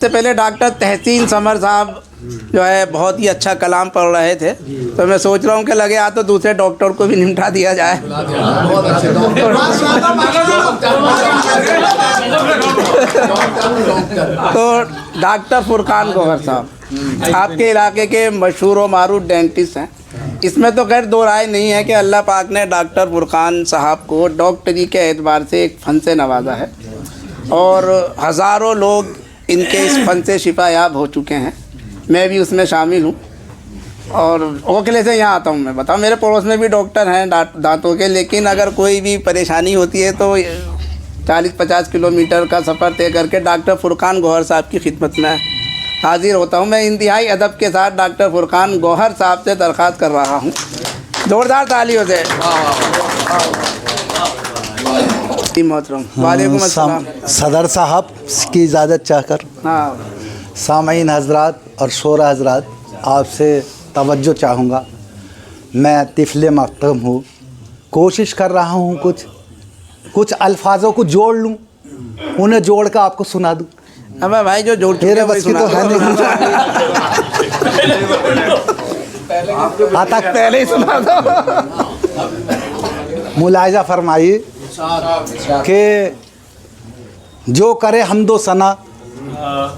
से पहले डॉक्टर तहसीन समर साहब जो है बहुत ही अच्छा कलाम पढ़ रहे थे, तो मैं सोच रहा हूँ कि लगे तो दूसरे डॉक्टर को भी निपटा दिया जाए। तो डॉक्टर फुरकान गौहर साहब आपके इलाके के मशहूर व मारूफ डेंटिस्ट हैं। इसमें तो खैर दो राय नहीं है कि अल्लाह पाक ने डॉक्टर फुरकान साहब को डॉक्टरी के एतबार से एक फ़न से नवाजा है और हज़ारों लोग इनके इस फन से शिफायाब हो चुके हैं। मैं भी उसमें शामिल हूँ और ओखले से यहाँ आता हूँ। मैं बताऊँ, मेरे पड़ोस में भी डॉक्टर हैं दांतों के, लेकिन अगर कोई भी परेशानी होती है तो 40-50 किलोमीटर का सफ़र तय करके डॉक्टर फुरकान गौहर साहब की खिदमत में हाजिर होता हूँ। मैं इंतहाई अदब के साथ डॉक्टर फुरकान गौहर साहब से दरख्वास्त कर रहा हूँ, जोरदार तालियों से। मोहतरम वालेकुम अस्सलाम। सदर साहब की इजाज़त चाहकर सामईन हजरात और शोरा हजरात, आपसे तवज्जो चाहूँगा। मैं तिफले मकतम हूँ, कोशिश कर रहा हूँ कुछ अल्फाजों को जोड़ लूँ, उन्हें जोड़ कर आपको सुना दूँ। अब भाई जो जोड़ मेरे बस की तो है नहीं। आता पहले ही सुना दो। मुलाहिजा फरमाइए कि जो करे हमदो सना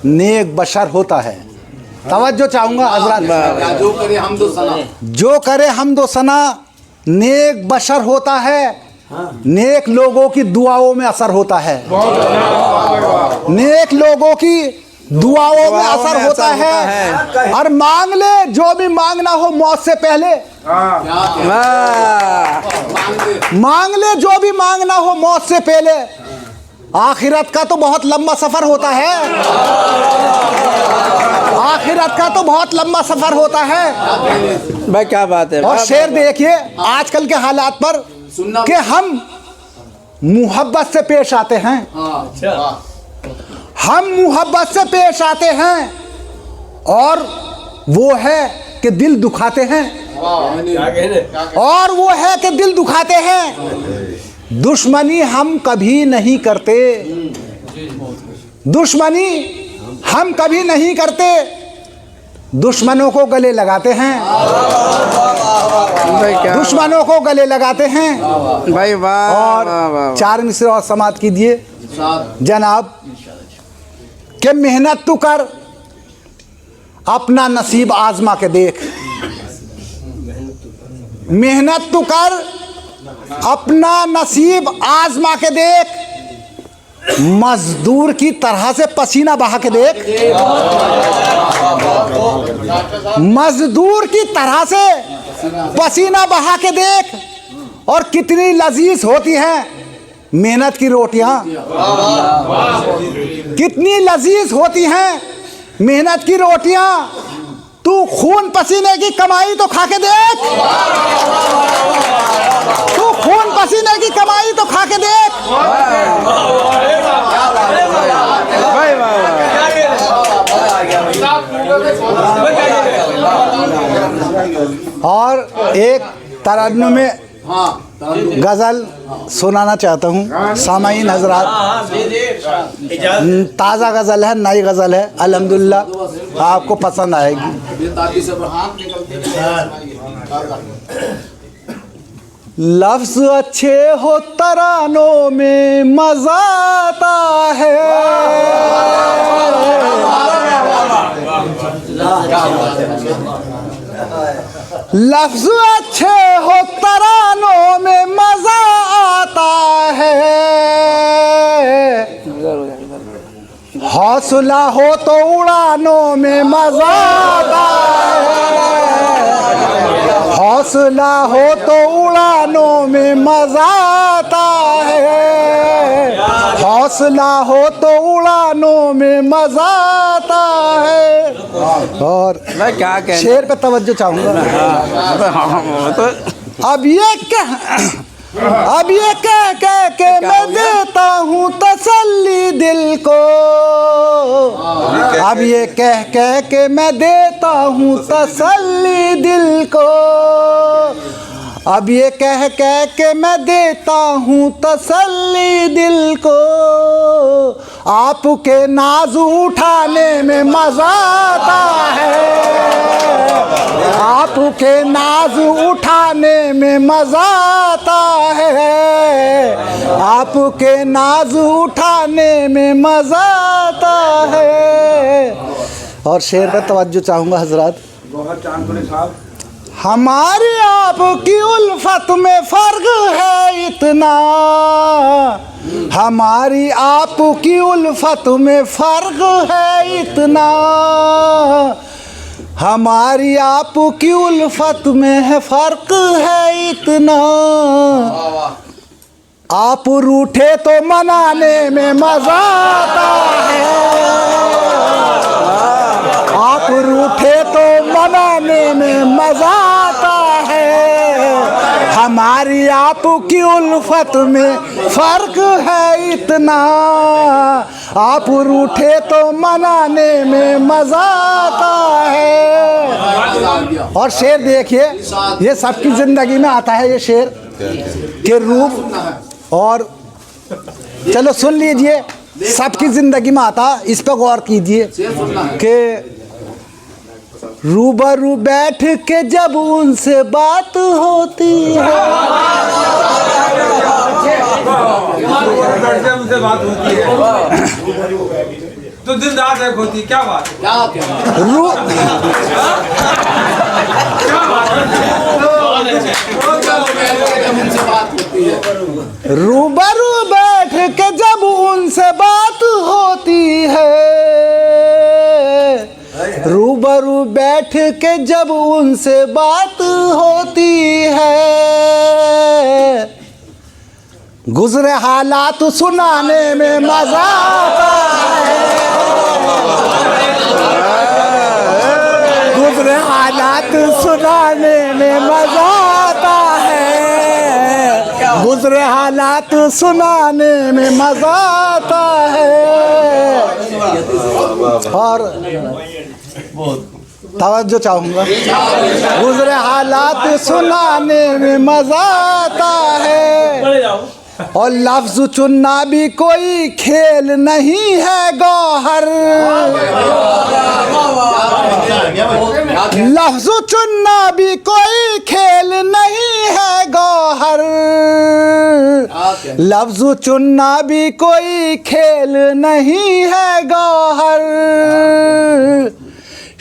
नेक बशर होता है। तवज्जो चाहूँगा हज़रात। जो करे हमदो सना, जो करे हमदो सना नेक बशर होता है, नेक लोगों की दुआओं में असर होता है। नेक लोगों की दुआओं में असर होता है। और मांग ले जो भी मांगना हो मौत से पहले, मांग ले जो भी मांगना हो मौत से पहले। आखिरत का तो बहुत लंबा सफर होता है, आखिरत का तो बहुत लंबा सफर होता है। भाई क्या बात है। और शेर देखिए आजकल के हालात पर कि हम मुहब्बत से पेश आते हैं, हम मुहब्बत से पेश आते हैं और वो है कि दिल दुखाते हैं, और वो है कि दिल दुखाते हैं। दुश्मनी हम कभी नहीं करते, दुश्मनी हम कभी नहीं करते, दुश्मनों को गले लगाते हैं, दुश्मनों को गले लगाते हैं। भाई वाह। और चार मिसरे और समाप्त कीजिए जनाब कि मेहनत तू कर, अपना नसीब आजमा के देख। मेहनत तू कर, अपना नसीब आजमा के देख। मजदूर की तरह से पसीना बहा के देख, मजदूर की तरह से पसीना बहा के देख। और कितनी लजीज होती हैं मेहनत की रोटियां, कितनी लजीज होती हैं मेहनत की रोटियां। तू खून पसीने की कमाई तो खा के देख, तू खून पसीने की कमाई तो खा के देख। और एक तरन्नुम में गज़ल सुनाना चाहता हूँ सामाईन हजरात। ताज़ा गज़ल है, नई गज़ल है, अल्हम्दुलिल्लाह आपको पसंद आएगी। लफ्ज़ अच्छे हो तरानों में मज़ा आता है, लफ्ज़ अच्छे हो तरानों में मज़ा आता है। हौसला हो तो उड़ानों में मज़ा आता है, हौसला हो तो उड़ानों में मज़ा आता है, हौसला हो तो उड़ानों में मज़ा आता है। और मैं क्या कह, शेर पे तवज्जो चाहूँगा। तो अब ये कह के मैं देता हूँ तसल्ली दिल को, अब ये कह के मैं देता हूँ तसल्ली दिल को। अब ये कह कह के मैं देता हूँ तसल्ली दिल को, आपके नाज उठाने में मजा आता है, आपके नाज उठाने में मजा आता है, आपके नाज उठाने में मजा आता है। और शेर पे तवज्जो चाहूँगा हजरात। बहुत चांदपुरी साहब। हमारी आपकी उल्फत में फ़र्क है इतना, हमारी आपकी उल्फत में फ़र्क है इतना, हमारी आपकी उल्फत में है फ़र्क है इतना, आप रूठे तो मनाने में मज़ा आता है, आप रूठे तो मनाने में मज़ा आता है, हमारी आपकी उल्फत में फ़र्क है इतना, आप रूठे तो मनाने में मज़ा आता है। और शेर देखिए, ये सबकी ज़िंदगी में आता है ये शेर के रूप। और चलो सुन लीजिए, सबकी ज़िंदगी में आता, इस पर गौर कीजिए कि रूबरू बैठ के जब उनसे बात होती है, उनसे बात होती है तो दिन रात एक होती है, क्या बात है? रूबरू बैठ के जब उनसे बात होती है, रूबरू बैठ के जब उनसे बात होती है, गुज़रे हालात सुनाने में मज़ा आता है, गुज़रे हालात सुनाने में मज़ा आता है, गुज़रे हालात सुनाने में मज़ा आता है। और तवज्जो चाहूँगा, गुज़रे हालात सुनाने में मज़ा आता है। और लफ्ज़ चुनना भी कोई खेल नहीं है गौहर, लफ्ज़ चुनना भी कोई खेल नहीं है गौहर, लफ्ज़ चुनना भी कोई खेल नहीं है गौहर,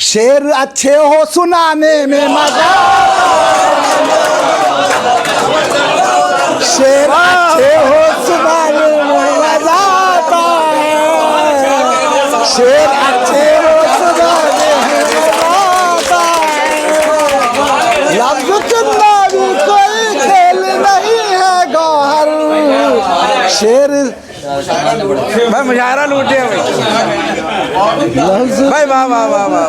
शेर अच्छे हो सुनाने में मज़ा, शेर अच्छे हो सुनाने में मज़ा आता है, शेर अच्छे हो सुनाने में मज़ा आता है, लफ्ज़ चुनना भी कोई खेल नहीं है गौहर, शेर भाई मुजाहरा लूटे भाई, वाह वाह वाह वाह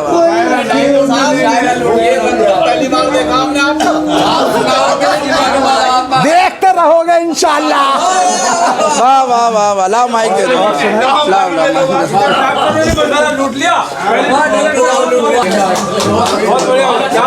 देखते रहोगे इंशाल्लाह। वाह वाह वाह वाह, लाओ माइक दे दो, लाओ लाओ लूट लिया। बहुत बढ़िया।